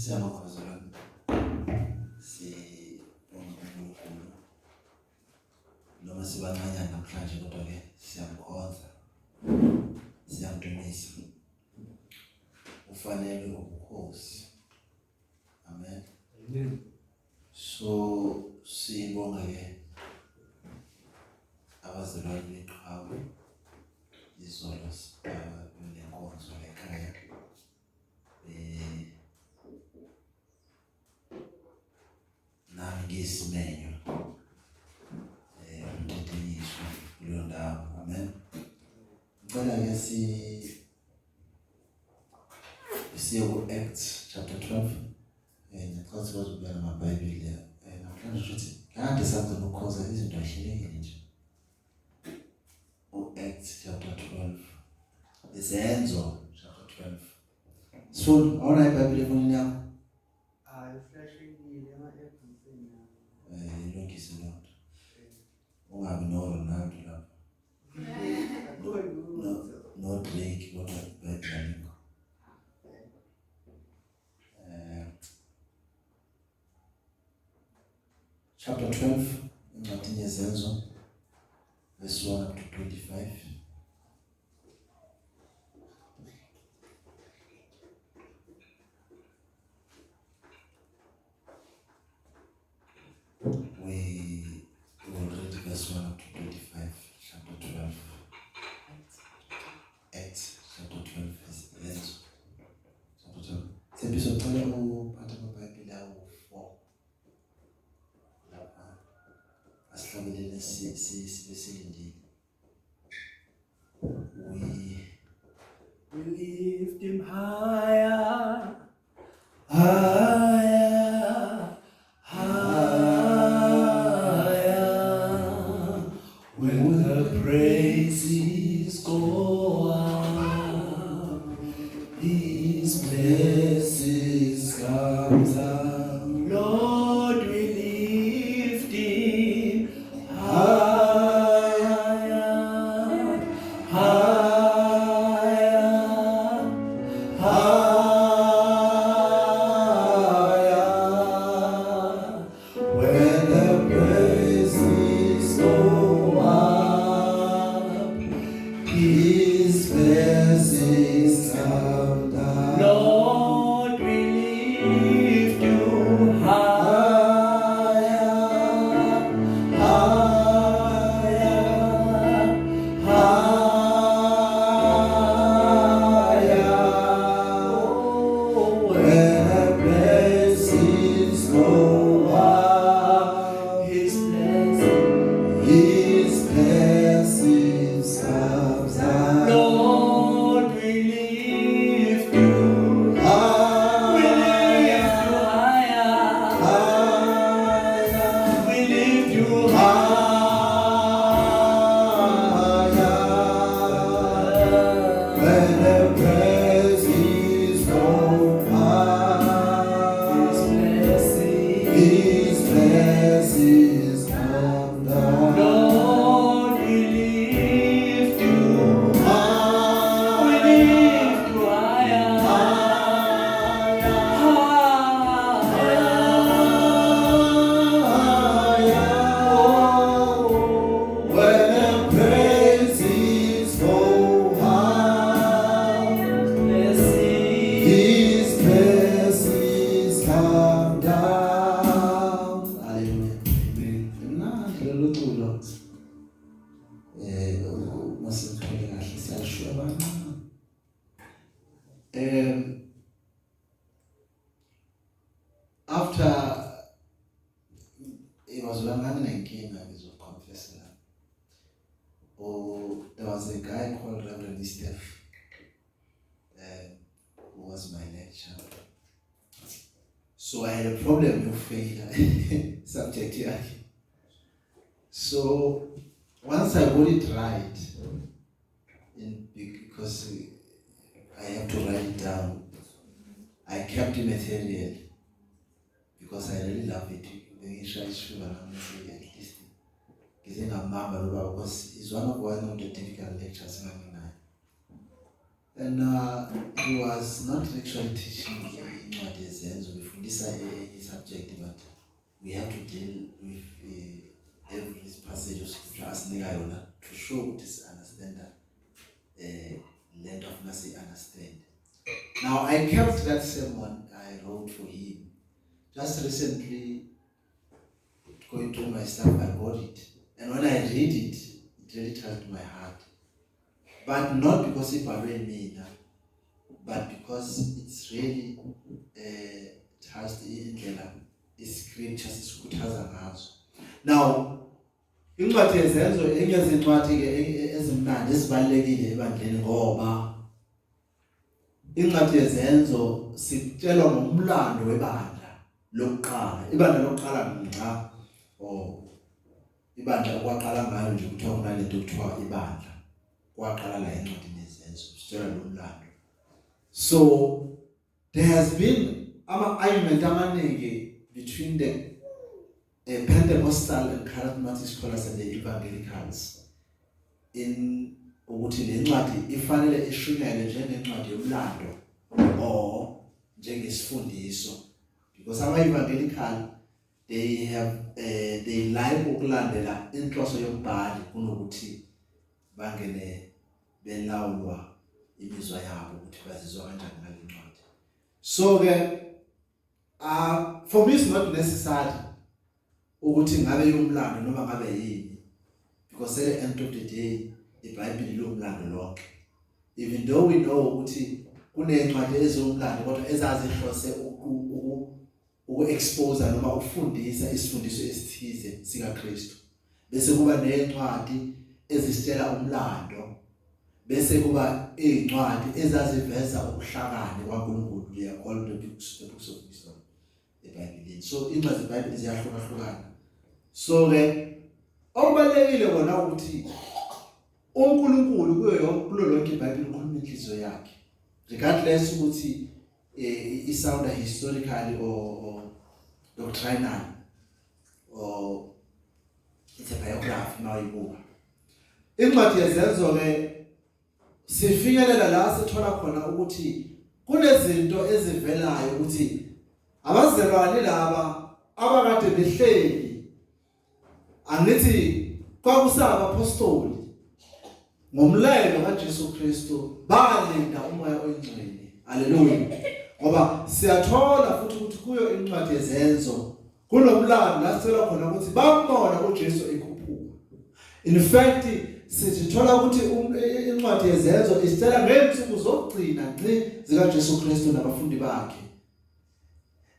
Siyabonga sibonga uNkulunkulu noma sibancanyana namhlanje kodwa ke siyamkhonza siyamdumisa ufanele ubukhosi. Amen. Amen. So sibonga ke abazalwane beqhawe izolo nenkonzo ekhaya nami ngiyisimenyo umthethiso kuleyo ndawo. Amen. Ngicela ke siye ku-Acts chapter 12. Ngicela bazobuyela amabhayibheli namhlanje futhi kade sazama ukukhoza izinto ahlelekile nje. U-Acts chapter 12. Izenzo chapter 12. So, awuna iBhayibheli efonini yakho? Iflashingile ama-app-eni Ilungise loo nto. Ungabi no-Ronaldo lapho. No Drake kodwa iBhayibheli alikho. Chapter 12, incwadi yezenzo, verse 1 up to 25. We will read verse 1 up to 25, chapter 12. Acts chapter 12, verse chapter 12. Siyabisocela uphathe amabhayibheli awo 4. Lapha asihlabelele sibe silindile. We lift him higher, when the praises go up, his blessings comes down. Lord, we lift him higher, when the praises go up, his blessings come down. Lord, we lift you higher, when the blessings go up, his blessings comes down. Lord, we lift you higher, we lift you higher, we lift you higher, when the praises go up, his blessings come down. Lord, we lift you higher, we lift you when the praises go up, his blessings come down. Hallelujah. Mnandi lolu culo. Masithole kahle siyashwa bana. After it was when I came, I was confessing. Oh, there was a guy called Reverend Steph, who was my lecturer. So I had a problem with failure subject here. So once I got it right, because I have to write it down, I kept the material because I really love it. Because it's one of the difficult lectures. And he was not actually teaching in Zenzo is a subject, but we have to deal with every passage of scripture as Nigayona to show this understander, land of mercy understand. Now I kept that sermon I wrote for him. Just recently, going through my stuff, I got it. And when I read it, it really touched my heart. But not because it was me, but because it's really touched in the scriptures. Now, incwadi yezenzo engezincwadi ke ezimnandi esibalekile ebandleni ngoba incwadi yezenzo sitshelwa ngomlando webandla lokuqala. Ibandla lokuqala ngqa ibandla okwaqala ngayo nje kuthiwa kunalento kuthiwa ibandla kwaqala la encwadini yezenzo sitshelwa lo mlando. So there has been argument amaningi between the Pentecostal and charismatic scholars and the evangelicals in ukuthi le ncwadi ifanele ishunyelwe njengencwadi yomlando or njengesifundiso, because ama-evangelical they like ukulandela inhloso yombhali kunokuthi bangene belawulwa imizwa yabo ukuthi bazizwa kanjani ngale ncwadi. So for me it's not necessary ukuthi ngabe yomlando noma ngabe yini, because at the end of the day iBhayibheli lomlando lonke, even though we know ukuthi kunencwadi ezomlando kodwa ezazihlose uku-expose noma ukufundisa isifundiso esithize sikaKristu, bese kuba nencwadi ezisitshela umlando, bese kuba incwadi ezaziveza ubuhlakani kwaNkulunkulu. They are all the books of wisdom eBhayibhelini. So incwadi zeBhayibheli ziyahlukahlukana. So okubalekile kona ukuthi uNkulunkulu kulo lonke iBhayibheli ukhuluma inhliziyo yakhe, regardless ukuthi isound historically or doctrinal or it's a biography mayibuka. Incwadi yezenzo sifinyelela la sithola khona ukuthi kunezinto ezivelayo ukuthi abazalwane laba abakade behleli angithi kwakusaba apostoli ngomlayelo kaJesu Kristu balinda umoya oyingcwele. Haleluya. Ngoba siyathola futhi ukuthi kuyo incwadi yezenzo kunomlando la sithola khona ukuthi bambona uJesu ekhuphuka. In fact sithola ukuthi incwadi yezenzo isitshela ngeensuku zokugcina zikaJesu Kristu nabafundi bakhe,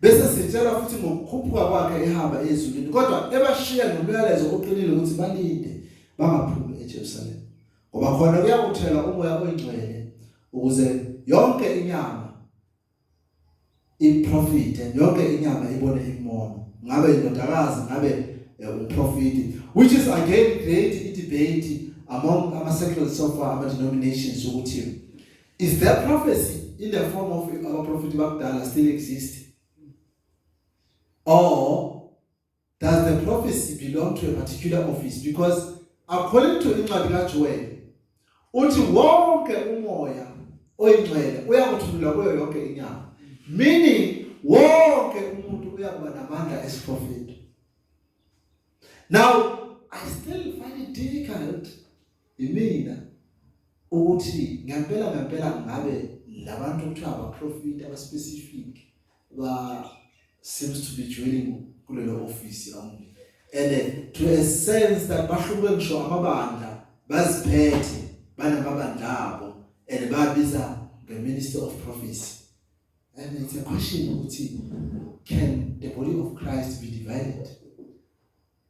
bese sitshela futhi ngokukhuphuka kwakhe ehamba ezulwini, kodwa ebashiya nomyalezo oqinile ukuthi balinde bangaphumi eJerusalem, ngoba khona kuyakuthela umoya oyingcwele ukuze yonke inyama iprofite, yonke inyama ibone imono, ngabe indodakazi ngabe umprofiti, which is again create debate among seculars of our denominations ukuthi is there prophecy in the form of our prophet bakudala still exist, or does the prophecy belong to a particular office? Because according to incwadi kaJoel uthi wonke umoya oyingcwele uyakuthulula kuyo yonke inyama, meaning wonke umuntu uyakuba namandla as prophet. Now I still find it difficult imina ukuthi ngempela ngabe labantu kuthiwa abaprofit abaspecific seems to be dwelling kulelo office only, and to a sense that bahluke ngisho amabandla baziphethe banamabandla abo and babiza the minister of prophecy. And it's a question ukuthi can the body of Christ be divided?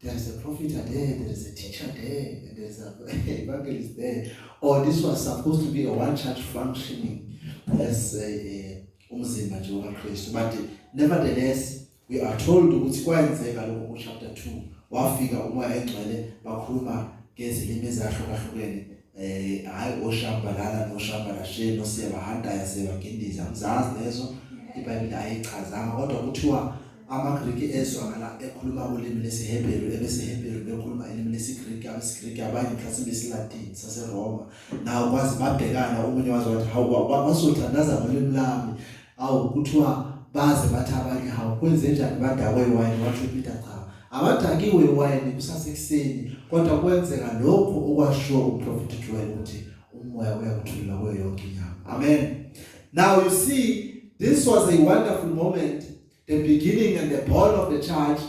There is a prophet there, there is a teacher there, and there is an evangelist there. Or this was supposed to be a one church functioning as a umzimba nje kaKristu. But nevertheless, we are told ukuthi kwenzeka lokho ku chapter 2 wafika umoya engcwele bakhuluma ngezilimi ezahlukahlukene, hayi oshambalala noshambalashe nosiyabahanda sebagindiza mzazi lezo iBhayibheli ayichazanga, kodwa kuthiwa amaGriki ezwa ngala ekhuluma ulimi lesiHebheru ebesiHebheru bekhuluma ilimi lesiGriki, abesiGriki abanye mhlawumbe isiLatini saseRoma, nawo kwazi babhekana omunye wazi wathi hawu wasothandaza ngolimi lami, awu kuthiwa baze bathi abanye hawu kwenze njani badakwe iwayini washo Peter cha abadakiwe iwayini kusasekuseni kodwa kwenzeka lokho okwashiwo uProfeti Joel ukuthi umoya uyakuthula kuyo yonke inyama. Amen. Now you see, this was a wonderful moment, the beginning and the born of the church.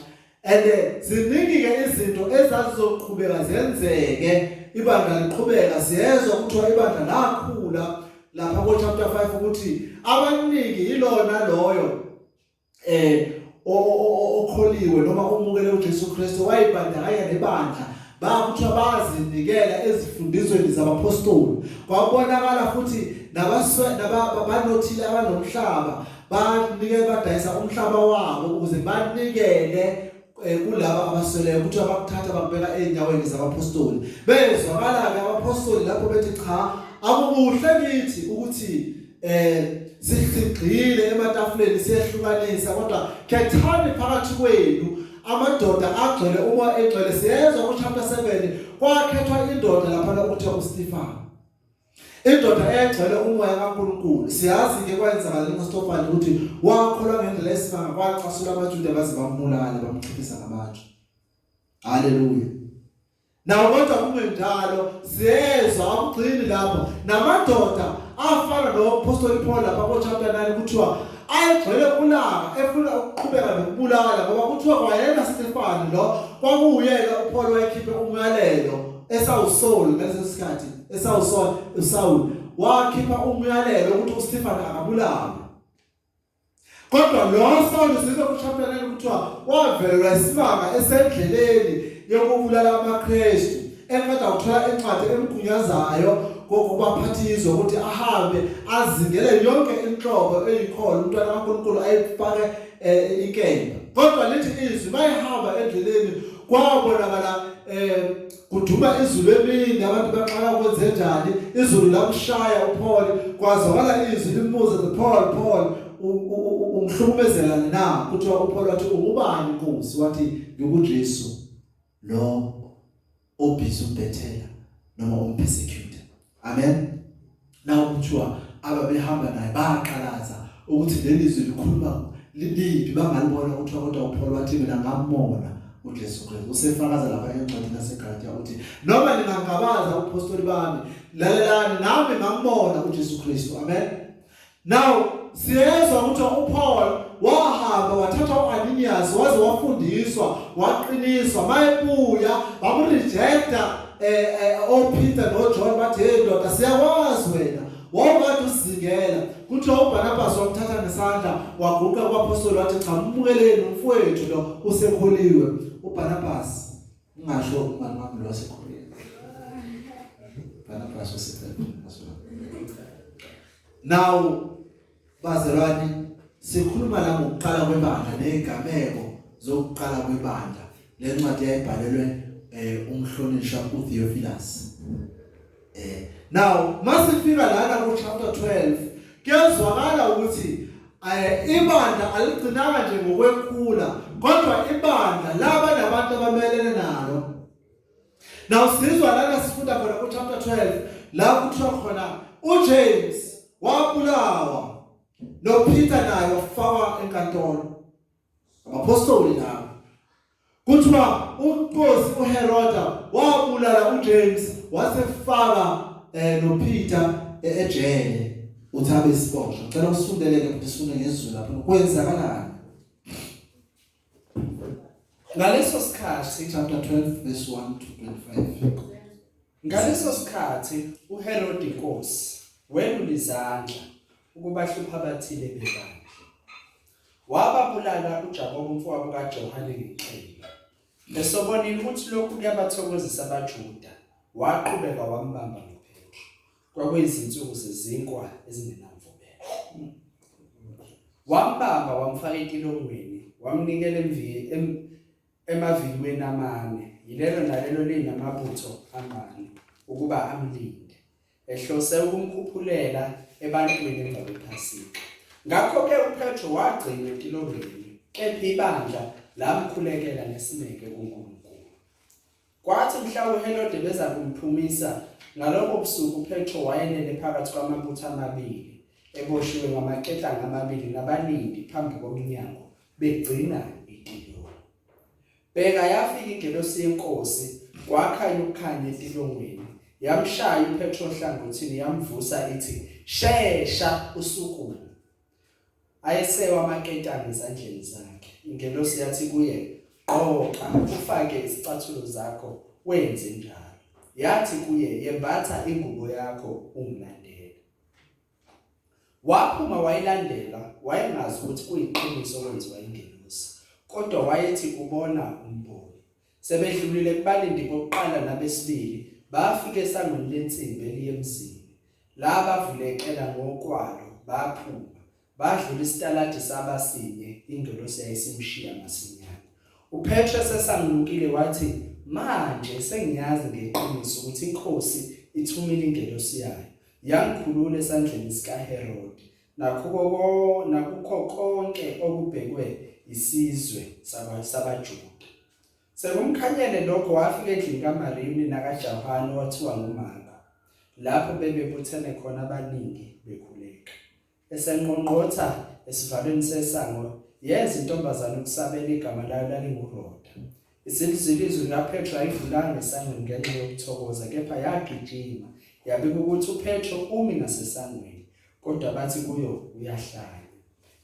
And ziningi ke izinto ezazizoqhubeka zenzeke ibandla liqhubeka siyezwa kuthiwa ibandla lakhula lapha ku chapter 5 ukuthi abaningi ilona loyo okholiwe noma umukele uJesu Kristu wayibandakanya nebandla bakuthiwa bazinikela ezifundisweni zabapostoli kwabonakala futhi nabanothile abanomhlaba banike badayisa umhlaba wabo ukuze banikele kulabo abasweleyo ukuthi abakuthatha bakubeka enyaweni zabapostoli bezwakala ke abapostoli lapho bethi cha akubuhle kithi ukuthi sigcile ematafuleni siyehlukanisa kodwa khethani phakathi kwenu amadoda agcwele uma egcwele siyezwa ku chapter 7 kwakhethwa indoda lapha ukuthi uStefan indoda egcwele umoya kaNkulunkulu siyazi ke kwenzakala ngoStefan ukuthi wakholwa ngendlela esimanga kwacasula abaJuda baze bambulala bamchiphisa ngabantu. Haleluya. Nawo kodwa kungenjalo siyezwa abugcini lapho namadoda afana noApostle Paul lapha ku chapter 9 kuthiwa ayegcwele ulaka efuna ukuqhubeka nokubulala ngoba kuthiwa kwayena Stefan lo kwakuyena uPaul wayekhiphe umyalelo esawuSaul ngaleso sikhathi esawuSaul wakhipha umyalelo ukuthi uStefan akabulawe kodwa lo Saul sizo ku chapter 9 kuthiwa wavelwa isimanga esendleleni yokubulala amaKristu enkade ukuthola encwadi emgunyazayo kokubaphathizwa ukuthi ahambe azingele yonke inhlobo eyikhona umntwana kaNkulunkulu ayifake inkemba kodwa lithi izwi bayihamba endleleni kwabonakala kuduma izulu emini abantu baqala ukwenze njani izulu lamshaya uPaul kwazwakala izwi limuza Paul umhlukumezelana na kuthiwa uPaul wathi ungubani Nkosi wathi ngikuJesu lo obhizi umbethela noma umpersecute. Amen. Nawo kuthiwa ababehamba naye baqalaza ukuthi leli zwi likhuluma libi bangalibona ukuthi kodwa uPaul wathi mina ngamona uJesu Kristu usefakaza lapha encwadini yaseGalatia uthi noma ningangabaza uapostoli bami lalelani nami ngambona uJesu Kristu. Amen. Now siyezwa ukuthi uPaul wahamba wathatha uAnanias waze wafundiswa waqiniswa mayebuya bamrejecta oPeter noJohn bathi hey ndoda siyakwazi wena wawubantu usizingela kuthiwa uBarnabas wamthatha ngesandla waguqa kwaPostoli wathi cha mmukeleni umfowethu lo usekholiwe uBarnabas ungasho umani wami lo wasekholiwe Barnabas wasekholiwe. Now bazalwane sikhuluma la ngokuqala kwebandla nezigameko zokuqala kwebandla le ncwadi yayibhalelwe umhlonishwa uTheophilus. Now masifika lana ku chapter 12 kuyazwakala ukuthi ibandla aligcinanga nje ngokwekhula kodwa ibandla laba nabantu abamelene nalo. Now sizwa lana sifunda khona ku chapter 12 la kuthiwa khona uJames wabulawa noPeter naye wafakwa enkantolo abapostoli nabo kuthiwa uNkosi uHeroda wabulala uJames wasefaka noPeter ejele uthabe isiboshwa. Ngicela usundeleke ukuthi sifunde ngezwi lapho kwenzakalani ngaleso sikhathi chapter 12 verse 1 to 25. Ngaleso sikhathi uHerod inkosi welula izandla ukubahlupha abathile bebandla wababulala uJakobe umfowabo kaJohane ngeqhele esobonile ukuthi lokhu kuyabathokozisa abaJuda waqhubeka wambamba noPetro kwakuyizinsuku zezinkwa ezingenamvubelo wambamba wamfaka etilongweni wamnikela emavikweni amane yilelo nalelo linamabutho amane ukuba amlinde ehlose ukumkhuphulela ebantwini emva kwePhasika. Ngakho-ke uPetro wagcina etilongweni kepha ibandla lamkhulekela nesineke kuNkulunkulu. Kwathi mhla uHerode beza kumphumisa ngalokho busuku uPetro wayelele phakathi kwamabutho amabili eboshiwe ngamaketanga amabili nabalindi phambi komnyango begcina itilongo. Bheka yafika ingelosi yenkosi kwakhanya ukukhanya etilongweni. Yamshaya uPetro ohlangothini yamvusa ithi, "Shesha usukume." Ayesewa amaketanga ezandleni zakhe. Ingelosi yathi kuye, "Gqoka ufake izicathulo zakho wenze njalo." Yathi kuye, "Yembatha ingubo yakho ungilandele." Waphuma wayilandela, wayengazi ukuthi kuyiqiniso okwenziwa ingelosi, kodwa wayethi ubona umboni. Sebedlulile kubalindi bokuqala nabesibili, bafika esangweni lensimbi eliyemzini. La bavulekela ngokwalo, baphuma, badlula isitaladi sabasinye, ingelosi yayisimshiya masinyane. uPetro sesamnukile wathi, "Manje sengiyazi ngeqiniso ukuthi inkosi ithumile ingelosi yayo, yangikhulula esandleni sikaHerodi, nakukho konke okubhekwe isizwe sabaJuda." Sekumkhanyele lokho wafika endlini kaMariya nakaJohane owathiwa nguMarka, lapho bebebuthene khona abaningi bekhuleka. Esenqonqotha esivalweni sesango, yeza intombazana ukusabela igama layo lalinguRhoda. Izilizwi kaPetro ayivulanga esangweni ngenxa yokuthokoza, kepha yagijima yabika ukuthi uPetro umi ngasesangweni, kodwa bathi kuyo uyahlanya.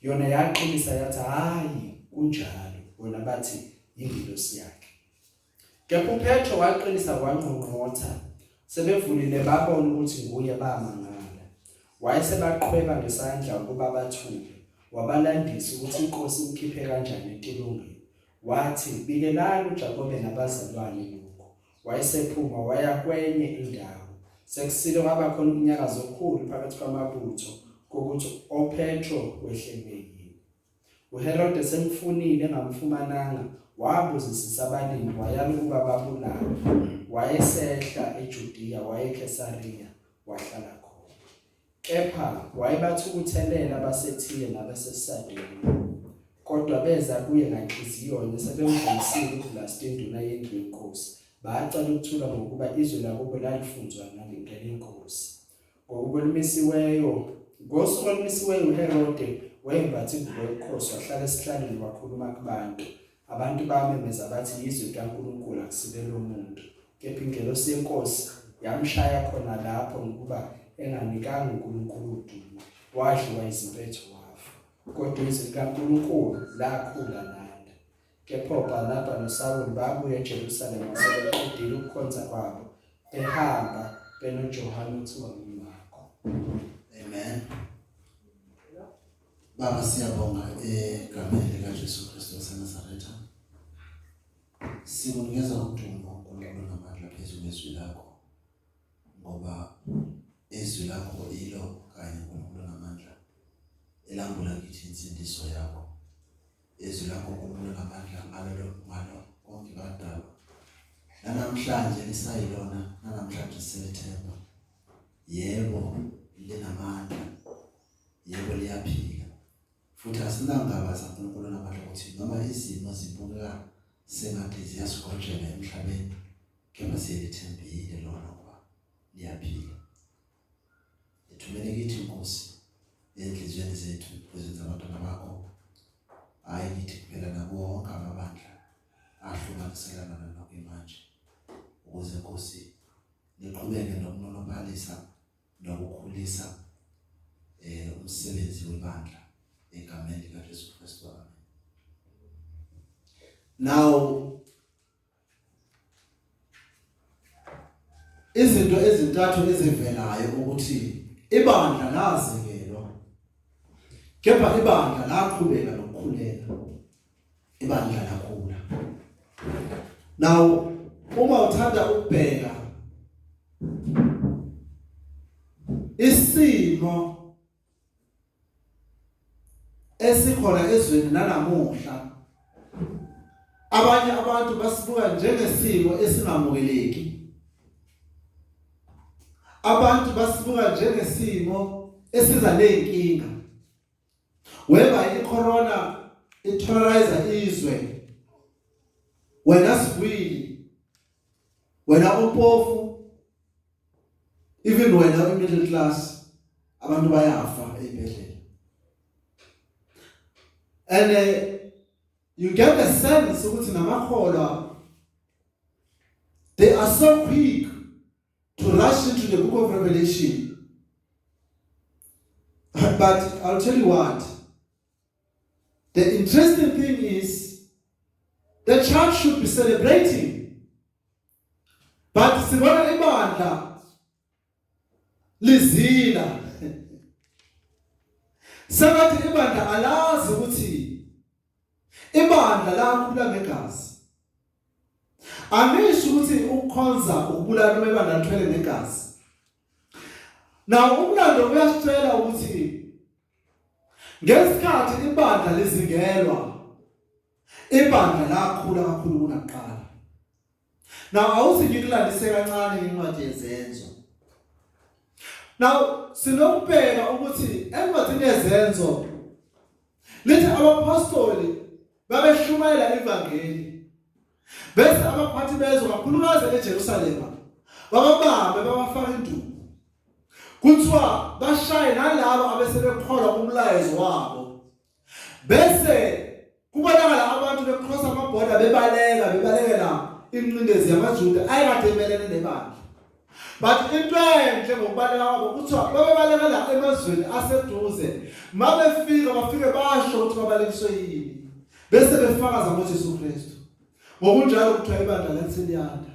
Yona yaqinisa yathi, "Hayi, kunjalo," bona bathi yingelosi yakhe. Kepha uPetro waqinisa wanqonqotha. Sebevulile babona ukuthi nguye bamangala. Wayesebaqhweba ngesandla ukuba bathule, wabalandisa ukuthi inkosi imkhiphe kanjani etilongweni. Wathi, "Bikelani uJakobe nabazalwane lokho." Wayesephuma waya kwenye indawo. Sekusile kwaba khona umnyakazo omkhulu phakathi kwamabutho kokuthi uPetro wehlelekile. uHerode semfunile engamfumananga, wabuzisisa abalindi wayala ukuba babulawe. Wayesehla eJudiya wayeKesariya wahlala khona. Kepha wayebathukuthelela abaseThire nabaseSidoni. Kodwa beza kuye ngenhliziyo sebemvumisile uBlasti induna yendlu yenkosi. Bacela ukuthula ngokuba izwe lakubo lalifunzwa nalingela inkosi. Ngosuku olumisiweyo uHerode wembatha ingubo yobukhosi wahlala esihlalweni wakhuluma kubantu. Abantu bamemeza bathi izwi likaNkulunkulu akusilelo umuntu. Kepha ingelosi yenkosi yamshaya khona lapho ngokuba enganikanga uNkulunkulu udumo. Wadliwa izimpethu wafa. Kodwa izwi likaNkulunkulu lakhula landa. Kepha uBarnaba noSawuli babuya eJerusalema sebeqedile ukukhonza kwabo, behamba benoJohane othiwa nguMarko. Amen. Baba siyabonga egameni likaJesu Kristu waseNazaretha. Sikunikeza udumo uNkulunkulu namandla phezulu kwezwi lakho, ngoba izwi lakho ilo kanye uNkulunkulu namandla elambula kithi insindiso yakho. Izwi lakho uNkulunkulu namandla ngalo konke kadala. Namhlanje lisayilona, namhlanje selethemba. Yebo linamandla, yebo liyaphila. Futhi asinangabaza uNkulunkulu namandla ukuthi noma izimo zibukeka sengathi ziyasigojela emhlabeni, kepha siyelithembile lona ngoba liyaphila. Ithumele kithi inkosi enhliziyweni zethu kwezenza abantwana bakho, hayi kithi kuphela nabo wonke amabandla ahlukaniselana nakwimanje, ukuze inkosi liqhubeke nokunonobalisa nokukhulisa umsebenzi webandla egameni likaJesu Kristu. Amen. Now izinto ezintathu ezivelayo ukuthi ibandla lazekelwa, kepha ibandla laqhubeka nokukhulela, ibandla lakhula. Now uma uthanda ukubheka isimo esikhona ezweni nanamuhla, abanye abantu basibuka njengesimo esingamukeleki, abantu basibuka njengesimo esiza nenkinga. Weba icorona iterrorize izwe, wena sibili, wena umpofu, even wena middle class, abantu bayafa ezibhedlela. And you get the sense ukuthi namakholwa they are so quick to rush into the book of Revelation. But I'll tell you what, the interesting thing is the church should be celebrating. But sibona ibandla lizila. Sengathi ibandla alazi ukuthi ibandla lakhula ngegazi. Angisho ukuthi ukukhonza ukubulala ibandla lithwele ngegazi. Now umlando uyasitshela ukuthi ngesikhathi ibandla lizingelwa ibandla lakhula kakhulu kunakuqala. Now awuthi ngikulandise kancane incwadi yezenzo. Now sinokubheka ukuthi encwadini yezenzo lithi abapostoli babeshumayela ivangeli. Bese abaphathi bezwe kakhulukazi eJerusalema bababambe babafaka induku. Kuthiwa bashaye nalabo abesebekholwa umlayezo wabo. Bese kubonakala abantu bekrosa amabhoda bebalekela inqindezi yamaJuda ayekade emelene nebandla. But into enhle ngokubaleka kwabo kuthiwa babebalekela emazweni aseduze. Mabefika bafike basho ukuthi babalekiswe yini. Bese befakaza ngoJesu Kristu. Ngokunjalo kuthiwa ibandla lensiliyanda.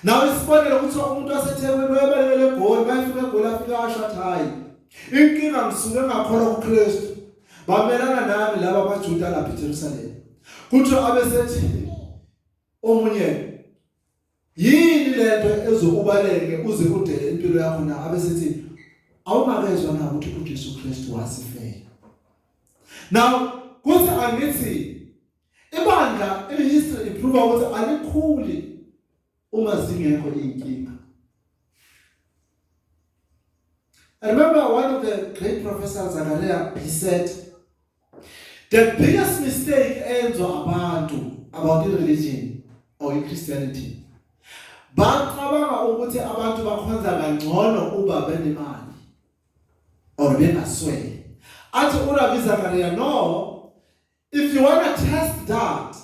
Nawe isibonelo kuthiwa umuntu waseThekwini wayebalekele eGoli, bayifika eGoli afika asho athi hayi, inkinga ngisuke ngakholwa kuKristu. Bamelana nami laba abaJuda lapha eJerusalema. Kuthiwa abesethi omunye yini lento ezokubaleke uze udele impilo yakho na abesethi awungakezwa na ukuthi uJesu Kristu wasifela. Now kuthi angithi ibandla history iprove ukuthi alikhuli uma zingekho inkinga. I remember one of the great professors Zakaria, he said the biggest mistake enzwa abantu about religion or Christianity bacabanga ukuthi abantu bakhonza kangcono uba benemali or bengaswele. Athi uRabi Zakaria, no, if you want to test that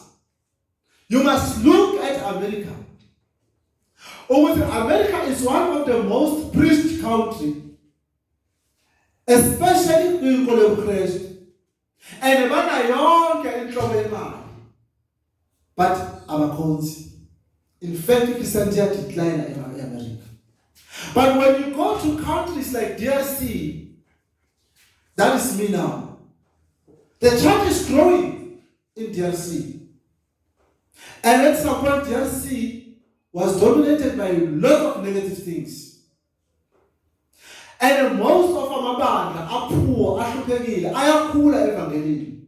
you must look at America. America is one of the most preached country, especially in Christ. And bana yonke inhlobo yemali. But abakhonzi, in fact, Christianity decline in America. But when you go to countries like DRC, that is me now, the church is growing in DRC. And at some point, DRC was dominated by a lot of negative things. And most of amabandla are poor, ahluphekile, ayakhula evangelini.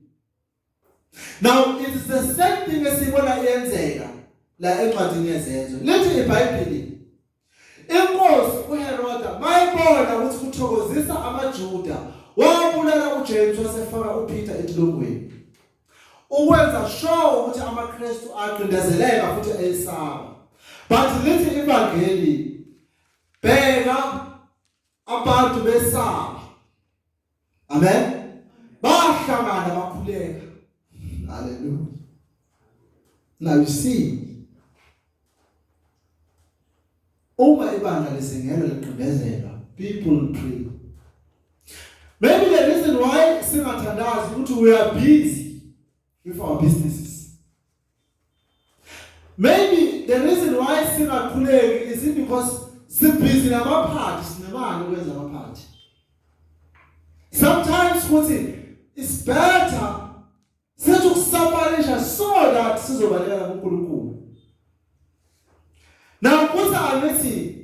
Now it is the same thing esibona iyenzeka la encwadini yezenzo. Lithi iBhayibheli inkosi uHeroda mayibona ukuthi kuthokozisa amaJuda wabulala uJames wasefaka uPeter etilongweni. Ukwenza sure ukuthi amaKristu aqindezeleka futhi ayesaba. But lithi ivangeli bheka abantu besaba. Amen. Bahlangana bakhuleka. Hallelujah. Now you see, uma ibandla lisengelo liqindezelwa, people pray. Maybe the reason why singathandazi ukuthi we are busy with our businesses. Maybe the reason why singakhuleki is it because sibhizi namaphathi, sinemali ukwenza amaphathi. Sometimes futhi it's better sethu kusapalisha so that sizobaleka kuNkulunkulu. Now kuthi angithi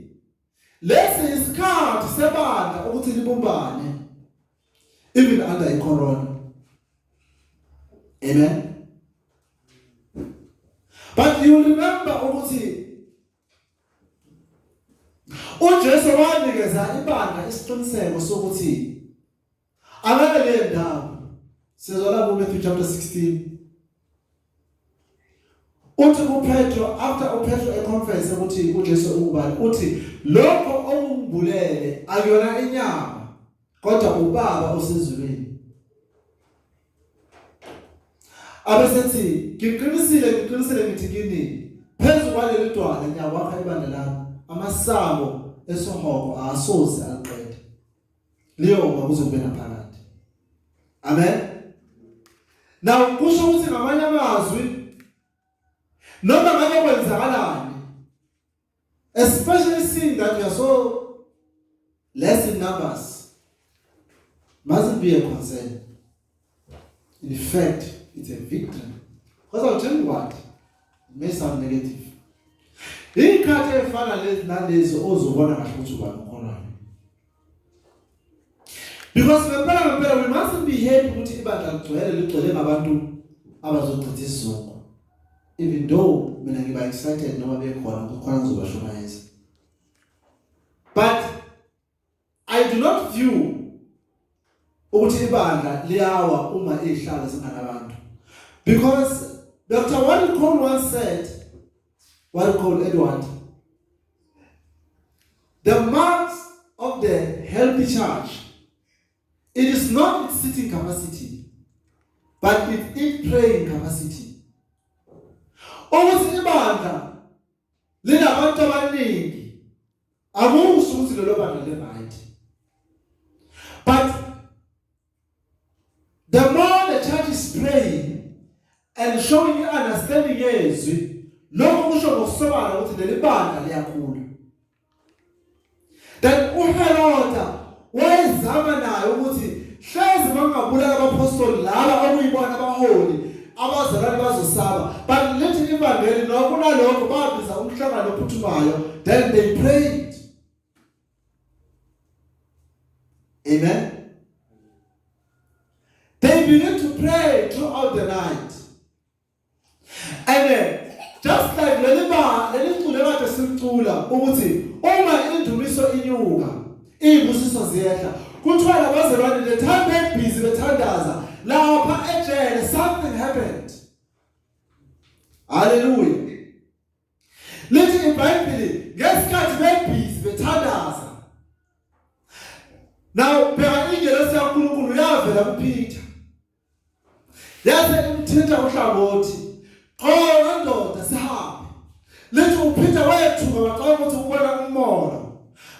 lesi isikhathi sebandla ukuthi libumbane even under a corona. Amen. But you remember ukuthi uJesu wanikeza ibandla isiqiniseko sokuthi angeke le ndawo sizola kuMatthew chapter 16. Uthi uPetro after uPetro econfess ukuthi uJesu ungubani uthi lokho ongimbulele akuyona inyama kodwa ubaba osezulwini. Abesethi ngiqinisile ngithi kini phezu kwaleli dwala ngiyakwakha ibandla lami amasango esohoko asoze aliqede liyoba kuzobe naphakade. Amen. Now kusho ukuthi ngamanye amazwi noma ngabe kwenzakalani, especially seeing that we are so less in numbers, mustn't be a concern. In fact, it's a victory. Because I'll tell you what, it may sound negative. Ikhathi efana nalezi ozobona kahle ukuthi uba ukhona. Because ngempela we mustn't be happy ukuthi ibandla ligcwele ngabantu abazochitha isizungu. Even though mina ngiba excited noma bekhona kukhona ngizobashumayeza. But I do not view ukuthi ibandla liyawa uma ihlala zinganabantu. Because Dr. Warren Cole once said, Warren Cole Edward, the marks of the healthy church, it is not its sitting capacity, but its praying capacity. Ukuthi ibandla linabantu abaningi akusho ukuthi lelo bandla le-right. But the more the church is praying and showing understanding yezwi, lokho kusho ngokusobala ukuthi leli bandla liyakhula. Then uHeroda wayezama nayo ukuthi hlezi mangabulala abapostoli laba okuyibona abaholi abazalwane bazosaba, but lithi ivangeli nokunalokho babiza umhlangano ophuthumayo, then they prayed. Amen. They began to pray throughout the night. And just like leliculo kade silicula ukuthi uma indumiso inyuka izibusiso ziyehla, kuthiwa labazalwane the time they busy bethandaza lapha ejele something happened. Hallelujah. Lithi iBhayibheli ngesikhathi bebusy bethandaza. Now phela ingelosi kaNkulunkulu yavela kuPeter. Yaze imthinta uHlangothi, "Qho ndoda sihambe." Lithi uPeter wayethuka wacabanga ukuthi ubona umoya.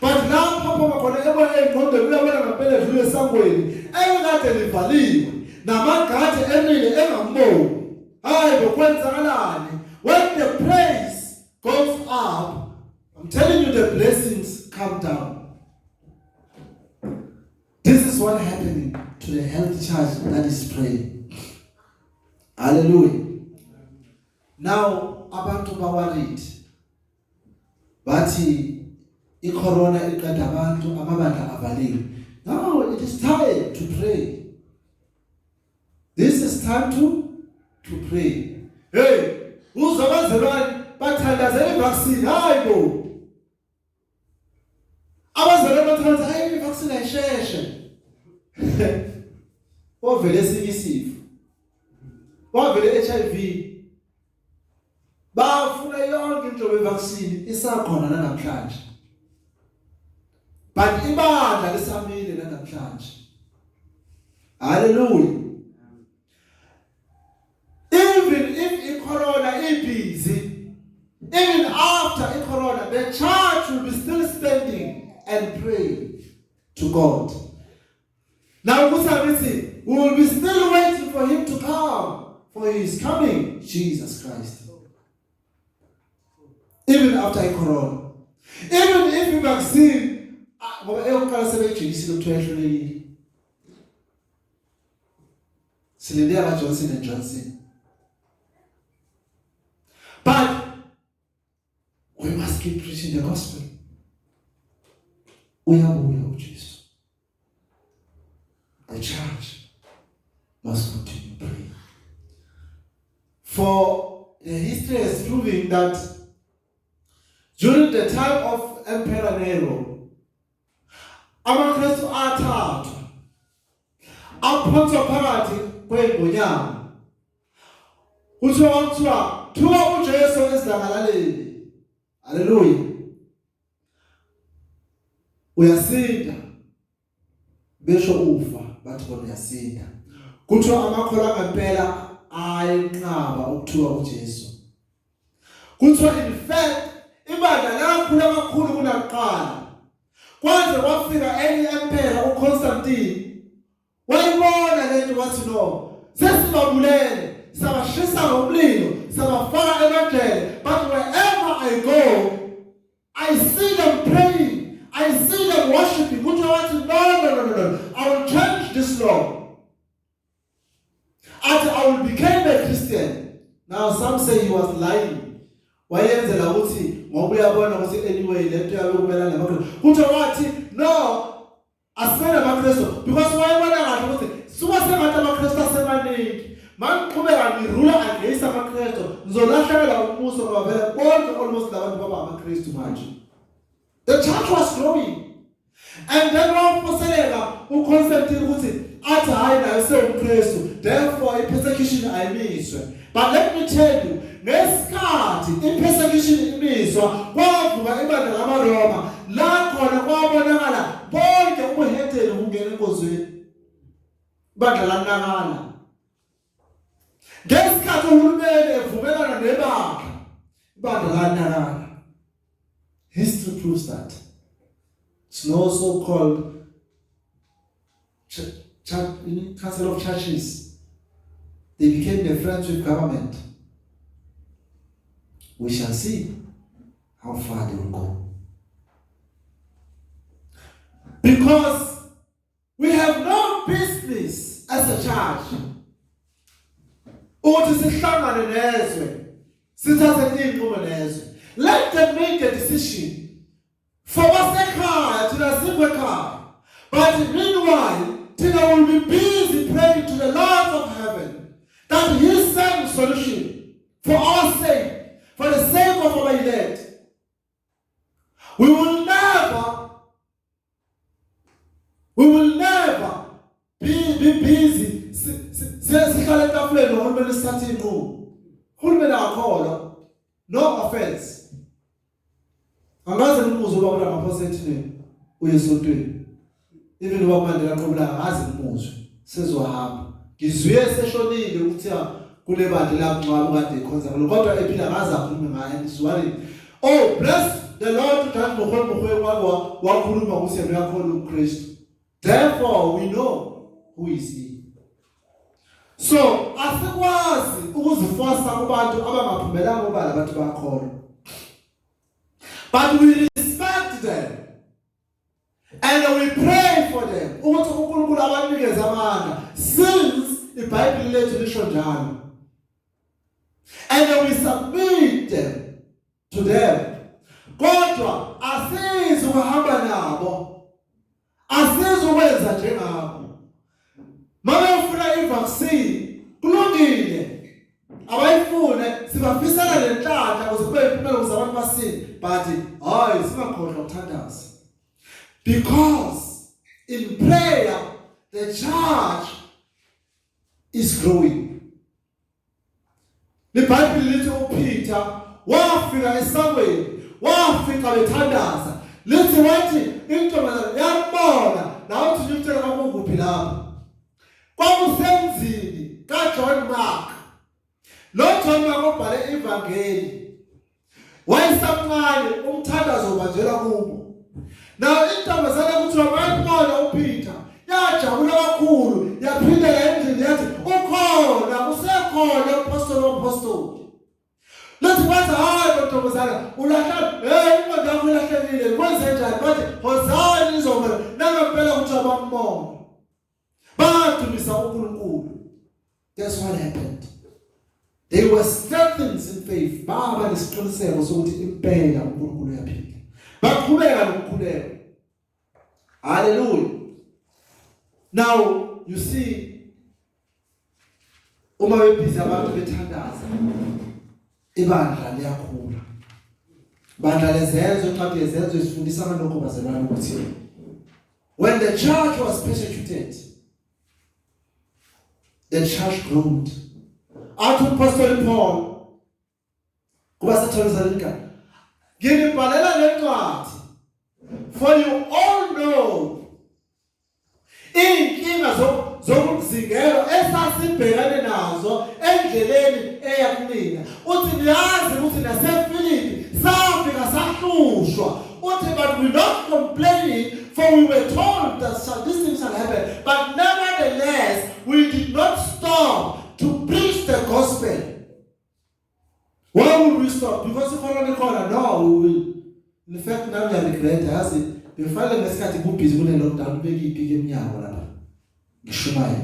But lapha phoma khona ebona engqondweni uyabona ngempela edlule esangweni ekade livaliwe namagade emile engamboni. Hayi bokwenzakalani? When the praise goes up, I'm telling you the blessings come down. This is what happening to the healthy church that is praying. Hallelujah. Now abantu baworried bathi icorona iqeda abantu amabandla avaliwe. Now it is time to pray. This is time to pray. Hey, uzabazalwane bathandazela ivaccine. Hayibo. Abazalwane bathandaza hey ivaccine ayisheshe. Ovele sikisifo. Wavele HIV. Bafuna yonke into yevaccine isakhona namhlanje. But ibandla lisamile namhlanje. Hallelujah. Even if corona is busy, even after corona, the church will be still standing and praying to God. Now, we will be still waiting for him to come, for he is coming, Jesus Christ. Even after corona. Even if the vaccine, Johnson & Johnson. But we must keep preaching the gospel. We are of Jesus. The church must continue praying. For the history is proving that during the time of Emperor Nero, amakristu athathu aphonswa phakathi kwengonyama. Kuthiwa uJesu esidlangalaleni. Hallelujah. Uyasinda. besho ufa bathi bona uyasinda. Kuthiwa amakholwa ngempela ayinqaba ukuthuka uJesu. Kuthiwa in fact ibandla lakhula kakhulu kunakuqala. Kwanze kwafika enye empera uConstantine. Wayibona lento wathi no, sesibabulele, sabashisa ngomlilo, sabafaka emajele, but wherever I go, I see them praying, I see them worshiping. Kuthiwa wathi no, I will change this law. I will become a Christian. Now some say he was lying. Wayenzela ukuthi ngoba uyabona ukuthi anyway lento yabe kumela namakristu. Kuthiwa wathi no, asifana namakristu because wayebona kahle ukuthi suka sengathi amakristu asemaningi. Mangiqhubeka ngirula against amakristu, ngizolahlekela umbuso ngoba vele bonke almost labantu baba amakristu manje. The church was growing. And then wafoseleka uConstantine ukuthi athi hayi nayo sewumkristu, therefore ipersecution ayimiswe. But let me tell you, ngesikhathi ipersecution imiswa kwavuka ibandla lamaRoma, la khona kwabonakala bonke ubuheteni kungena enkozweni. Ibandla lanakala. Ngesikhathi uhulumeni evumelana nebandla, ibandla lanakala. History proves that. It's no so-called council of churches. They became the friends with government. We shall see how far they will go. Because we have no business as a church. Let them make a decision. For what's a car to the simple car. But meanwhile, Tina will be busy praying to the Lord of heaven that He send solution for our sake, for the sake of our elect. We will never be busy. No offense. Angaze ngimuzo ubaba ngaphosethi uyesontweni. Even ubamandela qobula angaze ngimuzwe. Sezohamba. Ngizwe seshonile ukuthi kule bantu lapho ngabe kade ikhonza kodwa ephila ngaze akhulume ngaye ngizwani. Oh, bless the Lord that mokhwe kwabo wakhuluma ukuthi uyakholwa uKristu. Therefore we know who is he. So, asikwazi ukuzifosa kubantu abangaphumelanga ubala abantu bakholwa. But we respect them. And we pray for them. Ukuthi uNkulunkulu abanikeze amandla since iBhayibheli lethu lisho njalo. And we submit them to them. Kodwa asizi ukuhamba nabo. Asizi ukwenza njengabo. Mama ufuna ivaccine kulungile. Abayifune sibafisela lenhlanhla ukuze kube impilo kuzabantu basini. But hayi singakhohlwa ukuthandaza. Because in prayer the church is growing. IBhayibheli lithi uPeter wafika eSamweni, wafika bethandaza. Lithi wathi intombazana yabona nawe uthi utshela kakuphi lapha. Kwakusemzini kaJohn Mark. Lo John Mark obhale ivangeli. Wayesamncane umthandazo ubanjelwa kubo. Now intombazana kuthiwa bayibona uPeter. Yajabula kakhulu, yaphindela endlini yathi ukhona, usekhona uapostoli. Lethi kwathi hayi ntombazana ulahla inqondo yakho ilahlekile kwenze njani bathi hozani izomela nangempela ukuthi abambona. Badumisa uNkulunkulu. That's what happened. They were strengthened in faith. Baba nesiqiniseko sokuthi impela uNkulunkulu uyaphila. Baqhubeka nokukhuleka. Hallelujah. Now you see uma bebhizi abantu bethandaza ibandla liyakhula. Bandla lezenzo incwadi yezenzo isifundisa ngalokho bazalwane ukuthi when the church was persecuted, the church grew. Athi uPastoral Paul kuba sethokozalika ngibhalela lencwadi for you all know Iy'nkinga zokuzingela esasibhekane nazo endleleni eya kumina. Uthi niyazi ukuthi naseFilipi safika sahlushwa. Uthi but we not complaining, for we were told that these things shall happen. But nevertheless, we did not stop to preach the gospel. Why would we stop? Because if I don't call no, we will. In fact, now we are regretting. I say, the father is going to be busy with the lockdown. We will be giving you Shumai.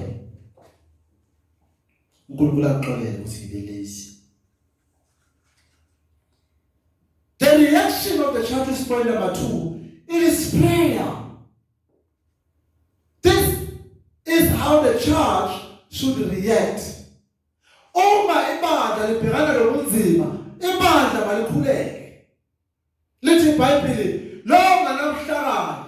The reaction of the church is point number 2. It is prayer. This is how the church should react. Uma ibandla libhekana nobunzima, ibandla malikhuleke. Lithi iBhayibheli, lo nganamhlakani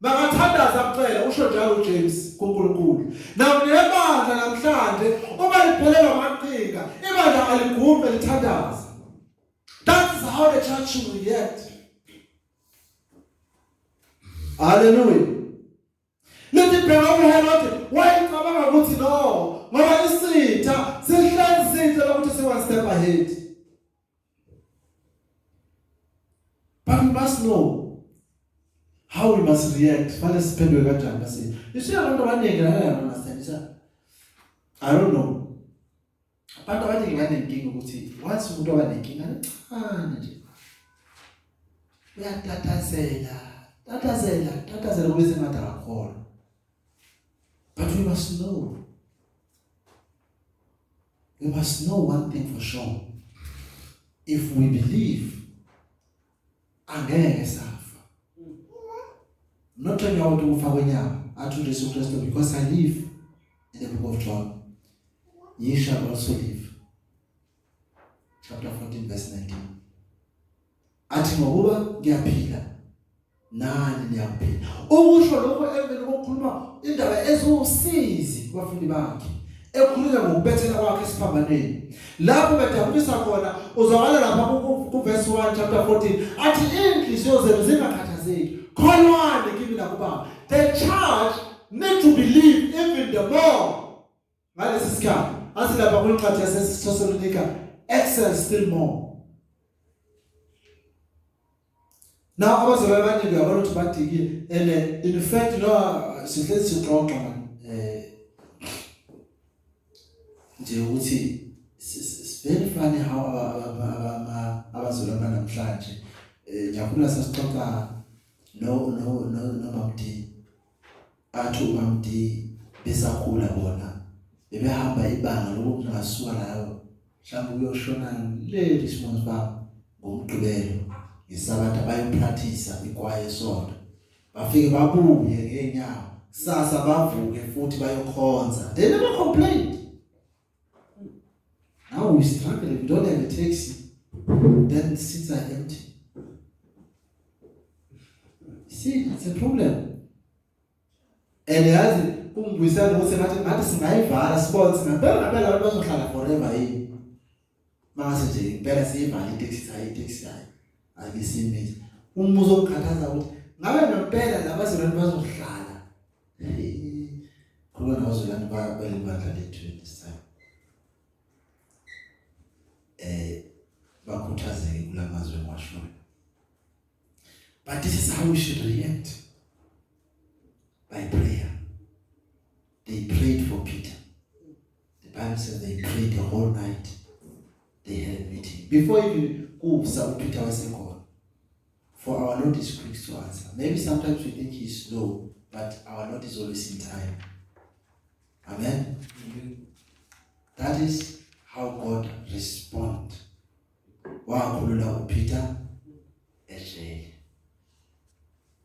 makathandaza kucela usho njalo uJames kuNkulunkulu. Nawo nebandla namhlanje uma liphelelwa amaqhinga, ibandla aligume lithandaza. That's how the church should react. Hallelujah. Lithi bheka uHerod wayicabanga ukuthi no, ngoba isitha sihlezi sihle lokuthi siwa step ahead. But we must know how we must react. Fanele siphendwe kanjani bese. You see abantu abaningi la understand. I don't know. Abantu abaningi banenkinga ukuthi once umuntu abanenkinga kancane nje. Uyatatazela kube sengathi akakhona. But we must know. We must know one thing for sure. If we believe, angeke safa. Not telling you how to move away now. I told Jesus Christ because I live in the book of John. Ye shall also live. Chapter 14, verse 19. Ati ngokuba ngiyaphila. Nani niyaphila. Ukusho lokho eveni kokukhuluma indaba ezusizi kwabafundi bakhe. Ekhuluma ngokubethela kwakhe esiphambaneni. Lapho bedabulisa khona uzwakala lapha ku verse 1 chapter 14 athi inhliziyo zenu zingakhathazeki. Kholwane kimi nakuBaba. The church need to believe even the more. Ngalesi sikhathi asilapha kwincwadi yaseThessalonika excel still more. Now abazali abaningi yabona ukuthi badikile and in fact sihlezi sixoxa nje ukuthi it's very funny how abazali abanamhlanje ngiyakhuluma sasixoxa no mamdi athi umamdi besakhula bona bebehamba ibanga lokungasuka layo mhlawumbe uyoshona le response ba ngomgqibelo isabatha bayopractice ikwaye sonto bafike babuye ngenyawo sasa bavuke futhi bayokhonza. They never complained. Now we struggle, we don't have a taxi, then seats are empty. See, it's a problem. And yazi kungibuyisana ukuthi ngathi singayivala sibone ngempela abantu bazohlala forever yini. Mase nje impela siyivala itaxi hayi. Akisimizi. Umbuzo okukhathaza ukuthi ngabe ngempela labazalwane bazohlala. Khona abazalwane balibandla lethu this time. Bakhuthazeke kulamazwe engiwashoyo. But this is how we should react. By prayer. They prayed for Peter. The Bible says they prayed the whole night. They had a meeting. Before even Peter was called. For our Lord is quick to answer. Maybe sometimes we think he's slow, but our Lord is always in time. Amen? Mm-hmm. That is how God responds. Wakhulula uPeter ejele.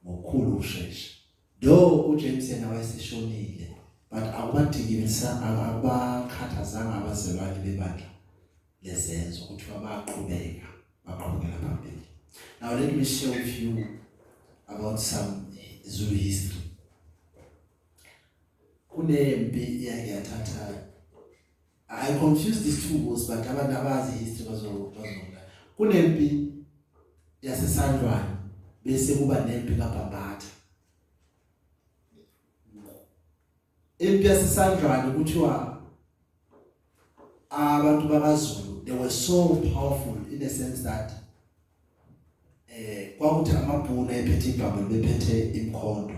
Ngokhulu usheshe. Though uJames yena wayeseshonile, but abakhathazanga abazalwane bebandla lezenzo ukuthi baqhubeka phambili. Now let me share with you about some Zulu history. Kunempi yathatha. I confuse these two words, but abantu abazi history bazokuna. Kunempi yaseSandwane bese kuba nempi kaBhambatha. impi yaseSandral kuthiwa abantu bakaZulu they were so powerful in the sense that kwakuthi amabhunu ephethe iBhayibheli bephethe imkhondo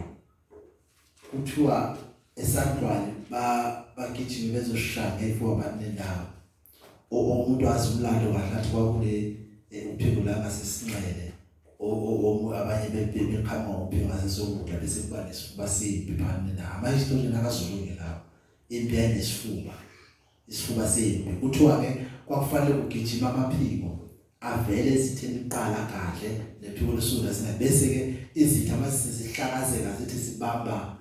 kuthiwa eSandral bagijima bezoshaya ngefuwa banendawo umuntu wazi umlando kahlathi kwakule uphiko la ngasesinxele abanye beqhamuka uphiko ngasesongula bese kuba nesifuba sibi phana na ama-historian akaZulu ngelawo impi yanesifuma isifuba sempi kuthiwa ke kwakufanele kugijima amaphiko avele ezitheni iqala kahle lephiko lesula sina bese ke izitha masisihlakazeka zithi sibamba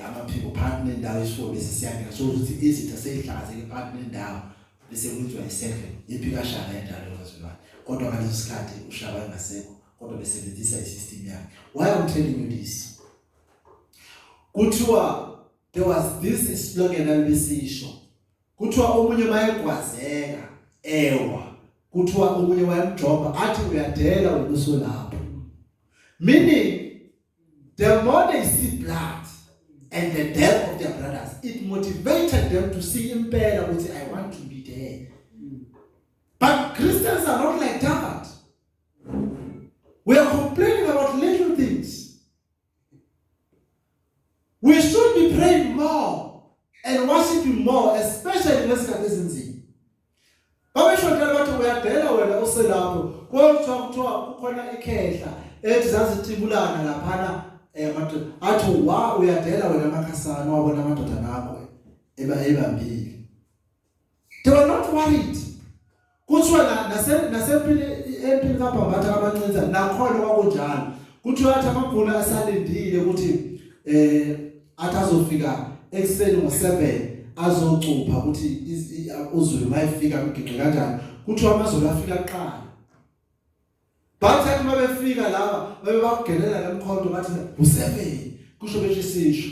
amaphiko phakathi nendawo isifuba bese siyangena so ukuthi izitha seyihlakazeke phakathi nendawo bese kwenziwa isekhe impi kaShaka endalo kaZulwane kodwa ngaleso sikhathi uShaka engasekho kodwa besebenzisa isystem yakhe. Why I'm telling you this? Kuthiwa there was this slogan abesisho kuthiwa omunye mayegwazeka ewa kuthiwa omunye wayemjomba athi uyadela wena usolapho, meaning the more they see blood and the death of their brothers it motivated them to see impela ukuthi I want to be there. But Christians are not like that. We are complaining about little things. We should be praying more and worshiping more, especially in this season. But we should tell what we are telling when we say that. Kuthiwa kukhona ikhehla ethi zazithibulana laphana athi wa uyadela wena amakhasana wabona amadoda nakho ebambile. They were not worried. Kuthiwa empini kaBhambatha kaMancinza nakhona kwakunjalo. Kuthiwa athi amabhunu asalindile ukuthi athi azofika ekuseni ngo7 azocupha ukuthi uZulu mayefika mgigqi kanjani. Kuthiwa amazulu afika kuqala. Bathi mabefika laba babebagelela lemkhondo bathi u7 kusho bethi sisho.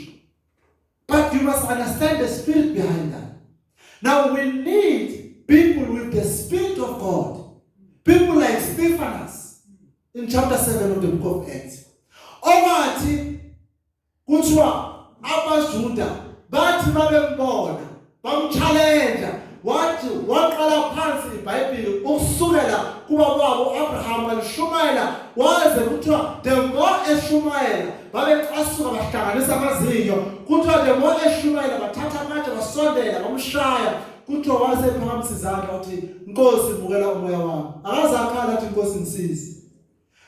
But you must understand the spirit behind that. Now we need people with the Spirit of God. People like Stephanus in chapter 7 of the book of Acts. Owathi kuthiwa abaJuda bathi babembona bamchallenge wathi waqala phansi iBhayibheli ukusukela kuba kwabo Abraham alishumayela waze kuthiwa the more eshumayela babecasuka bahlanganisa amazinyo kuthiwa the more eshumayela bathatha amatshe basondela bamshaya kuthiwa wasephakamisa izandla uthi Nkosi mukela umoya wami akazakhala athi Nkosi ngisize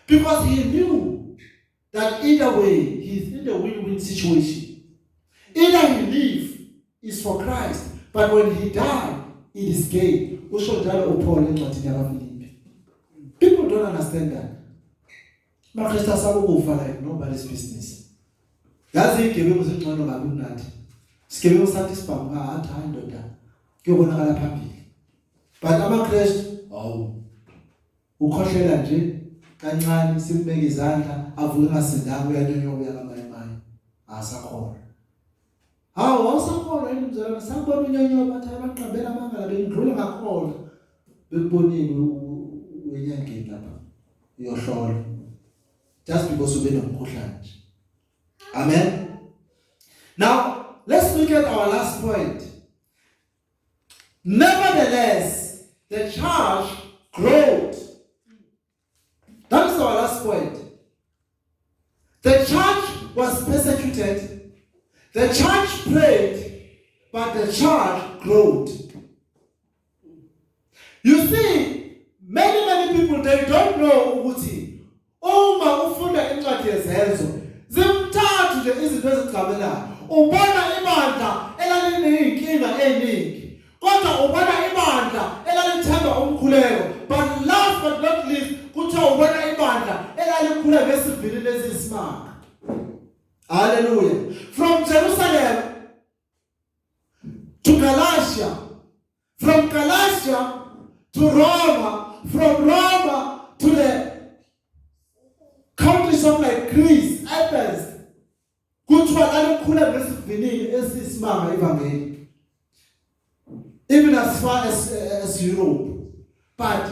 because he knew that either way he is in the win-win situation. Either he live is for Christ but when he died it is gain. Usho njalo uPaul encwadini yabaFilipi. People don't understand that. MaKristu asakufa like nobody's business. Yazi igebengu zingcono ngabi kunathi. Sigebengu sathi sibhanga athi hayi ndoda kuyobonakala phambili. But amaKristu ukhohlela nje kancane simbeke izandla avuke ngasindanga uyanyonyoka uyakamanyamanye asakhona. Awusakhona yini mzalwane sakubona unyonyoka bathi abaqambela amangala bengidlula ngakhona bekubonini uyenyangeni lapha uyohlola just because ube nomkhuhlane. Amen. Now let's look at our last point. Nevertheless, the church growed. That is our last point. The church was persecuted. The church prayed, but the church growed. You see, many people, they don't know ukuthi uma ufunda incwadi yezenzo zimthathu nje izinto ezigcabelayo ubona ibandla elalineyinkinga eningi kodwa ubona ibandla elalithemba umkhuleko but last but not least kuthiwa ubona ibandla elalikhula ngesivili lezisimanga. Hallelujah. From Jerusalem to Galatia, from Galatia to Roma, from Roma to the countries of like Greece, Athens, kuthiwa lalikhula ngesivinini esisimanga ivangeli. Even as far as Europe. But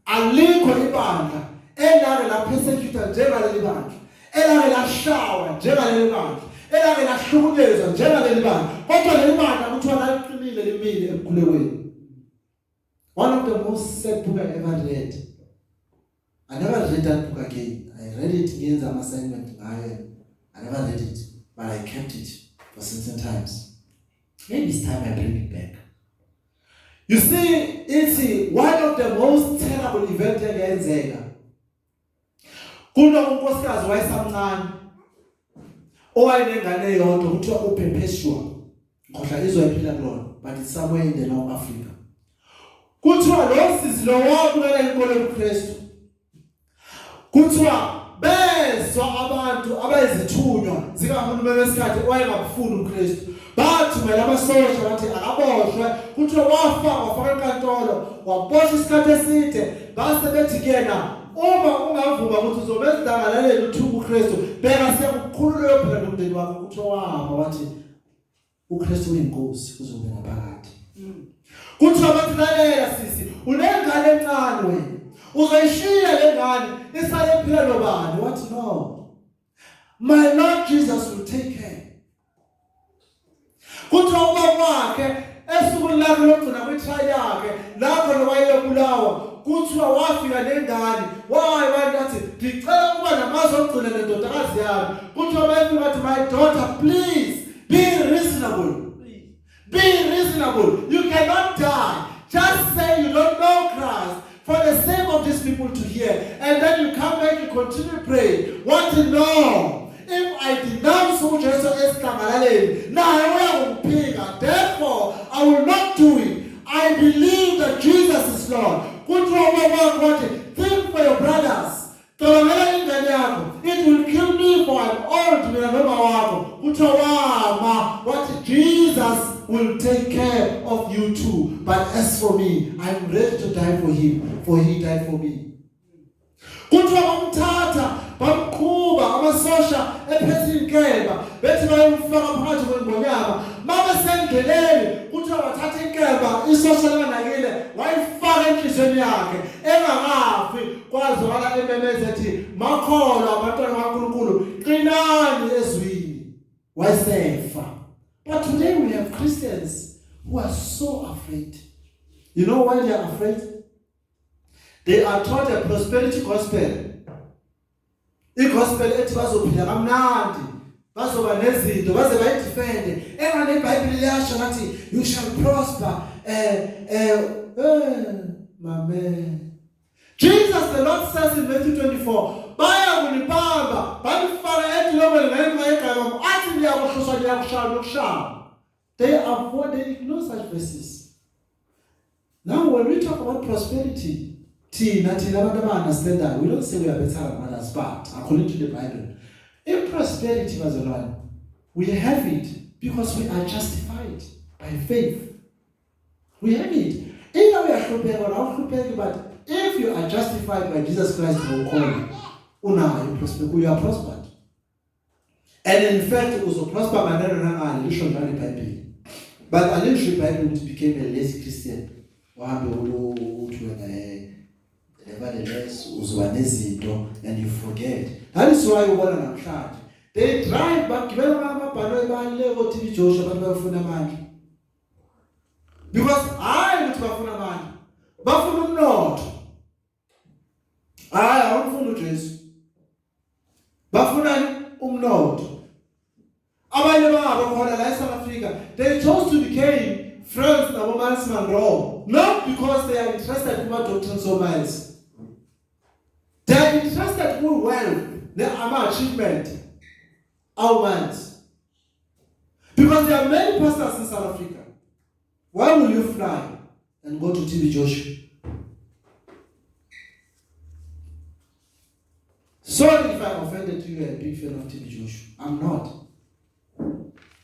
alikho ibandla elake la persecutor njengaleli bandla elake la shawa njengaleli bandla elake lahlukunyezwa njengaleli bani kodwa leli bani kuthiwa laliqinile limile ekukhulekweni. One of the most sad book I ever read. I never read that book again. I read it against an assignment. I never read it, but I kept it for certain times. Maybe it's time I bring it back. You see, it's one of the most terrible events engenzeka. Kuno unkosikazi wayesamncane owayinengane eyodwa kuthiwa uPerpetua. Ngohla izoyiphila kulona, but it's somewhere in the North Africa. Kuthiwa lo sisi lo wabukela inkolo yobuKristu. Kuthiwa bezwa abantu abayizithunywa zikahulumeni wesikhathi owayengakufuni uKristu. Bathumela amasosha bathi akaboshwe. Kuthiwa wafaka enkantolo waboshwa isikhathi eside. Base bethi kuyena uma ungavuma ukuthi uzobezidangalalela uthuba uKristu beka siyakukhulula yophela nomndeni wakho. Kuthiwa wahamba wathi uKristu uyinkosi uzobe naphakade. Kuthiwa bathi lalela sisi unengane encane wena uzoyishiya le ngane isale ephila nobani. What? No, my Lord Jesus will take care. Kuthiwa ubaba wakhe esukwini lakhe lokugcina kwitrial yakhe lapho nowayebulawa kuthiwa wafika nengane wayi wathi ngicela ukuba namazwi okugcina nendodakazi yami. Kuthiwa bayifika bathi my daughter please be reasonable. Be reasonable. You cannot die. Just say you don't know Christ for the sake of these people to hear. And then you come back and continue praying. Want to know if I denounce Jesus as Kamalaleni. Now therefore I will not do it. I believe that Jesus is Lord. Think for your brothers. It will kill me for an old. What Jesus will take care of you too. But as for me, I'm ready to die for him, for he died for me. Kuthiwa bamthatha bamkhuba amasosha ephethe inkemba bethi bayomfaka phakathi kwengonyama. Mabesendleleni kuthiwa wathatha inkemba isosha likanakile wayifaka enhlizweni yakhe engakafi kwazwakala imemeze ethi makholwa abantwana bakaNkulunkulu qinani ezwini wayesefa. But today we have Christians who are so afraid. You know why they are afraid? They are taught a prosperity gospel. I-gospel ethi bazophila kamnandi, bazoba nezinto, baze bayidefende. Engane iBhayibheli liyasho ngathi you shall prosper. Jesus the Lord says in Matthew 24, baya kunibamba, banifaka edolobheni ngenxa yegama, athi ndiyakuhlusa ndiyakushaya nokushaya. They avoid, they ignore such verses. Now when we talk about prosperity, we don't understand that. We don't say we are better than others, but according to the Bible, in prosperity, we have it because we are justified by faith. We have it. Either we are prepared, but if you are justified by Jesus Christ, you are prospered. And in fact, it was a prosper Bible. But I didn't Bible became a lazy Christian. Nevertheless, and you forget. That is why you want to charge. They drive back because I would have but not. I don't Jesus. But not. They chose to become friends of Romans Monroe, not because they are interested in what doctrine so much. They are interested in wealth, their achievement, our minds. Because there are many pastors in South Africa. Why will you fly and go to TB Joshua? Sorry if I offended you, a big fan of TB Joshua. I'm not.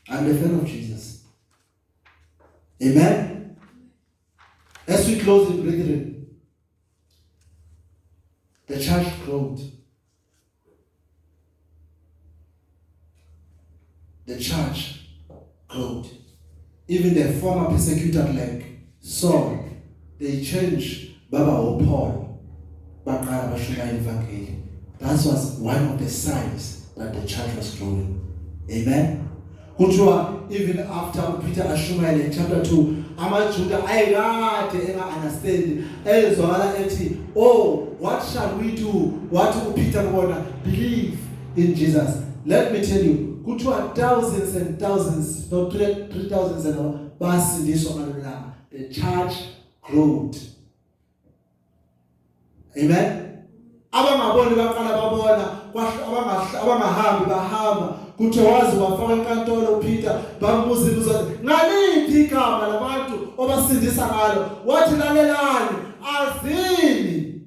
I'm a fan of Jesus. Amen? As we close it, brethren, the church growed. The church growed. Even the former persecutor like Saul, they changed Baba or Paul. That was one of the signs that the church was growing. Amen? kuthiwa even after Peter ashumayele in chapter 2 amaJuda ayekade enga-understand ezwakala ethi, oh, what shall we do? What uPeter kubona? Believe in Jesus. Let me tell you, kuthiwa thousands and thousands, not 3,000 and basindiswa ngalelo langa. The church growed. Amen. Abangaboni baqala babona, abangahambi bahamba. Kuthiwa wazi wafaka enkantolo uPeter bambuza imibuzo, ngaliphi igama labantu obasindisa ngalo? Wathi lalelani, azini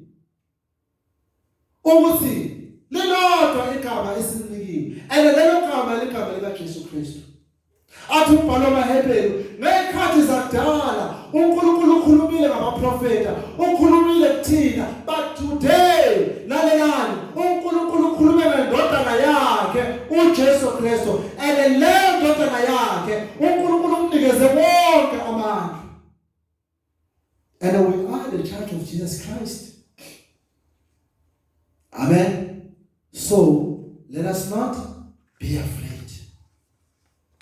ukuthi lilodwa igama esilinikiwe, lelo gama ligama likaJesu Kristu. Athi umbhalo wamaHebheru, ngekhathi zakudala uNkulunkulu ukhulumile ngabaprofeta, ukhulumile kuthina, but today lalelani uNkulunkulu ukhuluma ngendodana yakhe uJesu Kristu, leyo ndodana yakhe uNkulunkulu umnikeze wonke amandla. And we are the church of Jesus Christ. Amen. So let us not be afraid,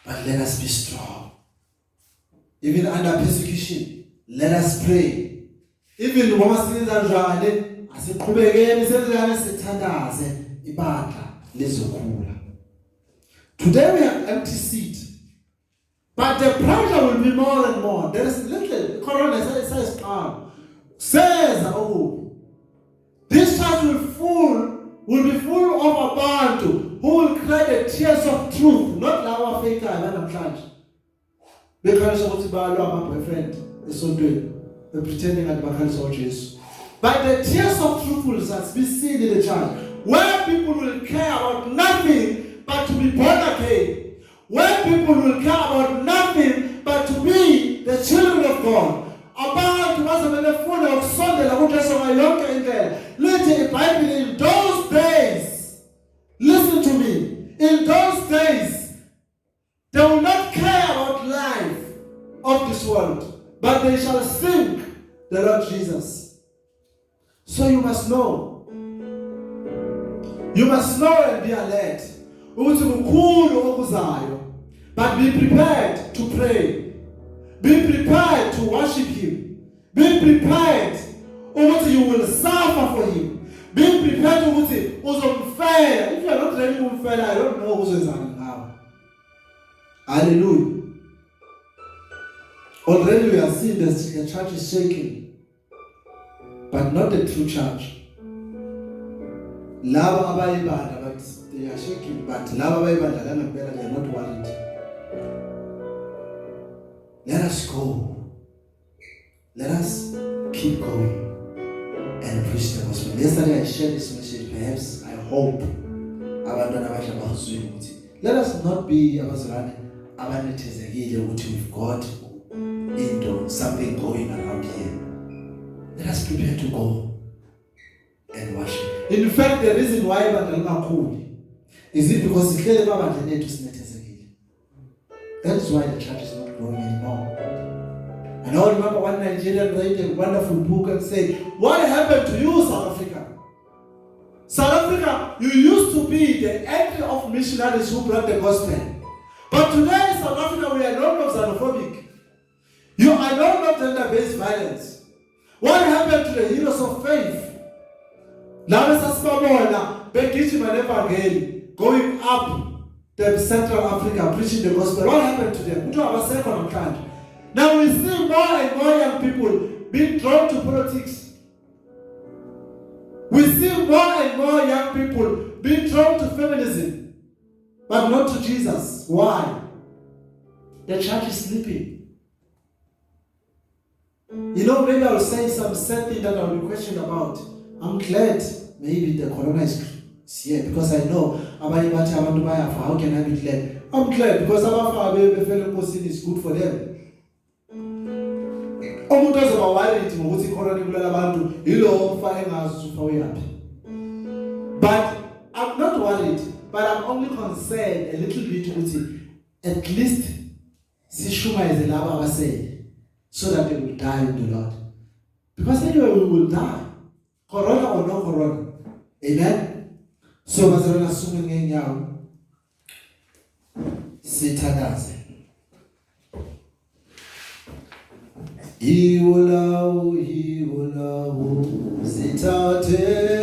but let us be strong. Even under persecution, let us pray. Even when siyenza njani, asiqhubekeni senzani sithandaze ibandla lizokhula. Today we have empty seat, but the pressure will be more and more. There is little corona says says this church will be full of abantu who will cry the tears of truth, not lawa fake namhlanje. Bekhalisa ukuthi balwa ama boyfriend esontweni, pretending at bakhalisa uJesu. But the tears of truth will be seen in the church, where people will care about nothing but to be born again, where people will care about nothing but to be the children of God. Abantu bazabelefuna ukusondela kuJesu ngayonke indlela. Lithi iBhayibheli, in those days, listen to me, in those days they will not care about life of this world, but they shall sing the Lord Jesus. So you must know and be alert. Ukuthi kukhulu okuzayo, but be prepared to pray. Be prepared to worship Him. Be prepared ukuthi you will suffer for Him. Be prepared ukuthi uzomfela. If you are not ready to umfela, I don't know uzenzani ngawe. Hallelujah. Already we are seeing that the church is shaking, but not the true church. Laba abayibanda, but they are shaking, but laba abayibanda ngempela, they are not worried. Let us go. Let us keep going and preach the gospel. Yesterday I shared this message. Perhaps I hope abantwana abasha bazwile ukuthi let us not be abazalwane abanethezekile ukuthi we've got into something going around here. Let us prepare to go and worship. In fact, the reason why bangakhuli is it because sihlele babandla lethu sinethezekile. That is why the church is not growing anymore. And I remember one Nigerian wrote a wonderful book and said, what happened to you, South Africa? South Africa, you used to be the entry of missionaries who brought the gospel. But today in South Africa, we are no longer xenophobic. You are no longer gender-based violence. What happened to the heroes of faith? Laba sasibabona begijima nevangeli going up the Central Africa preaching the gospel. What happened to them? Now we see more and more young people being drawn to politics. We see more and more young people being drawn to feminism, but not to Jesus. Why? The church is sleeping. You know, maybe I'll say some thing that I'll be questioned about. I'm glad maybe the corona is here because I know how can I be glad? I'm glad because is good for them. But I'm not worried, but I'm only concerned a little bit with it. At least so that they will die in the Lord. Because anyway we will die. Corona or no corona. Amen. So sithakaze. Iwo lawo, sithathe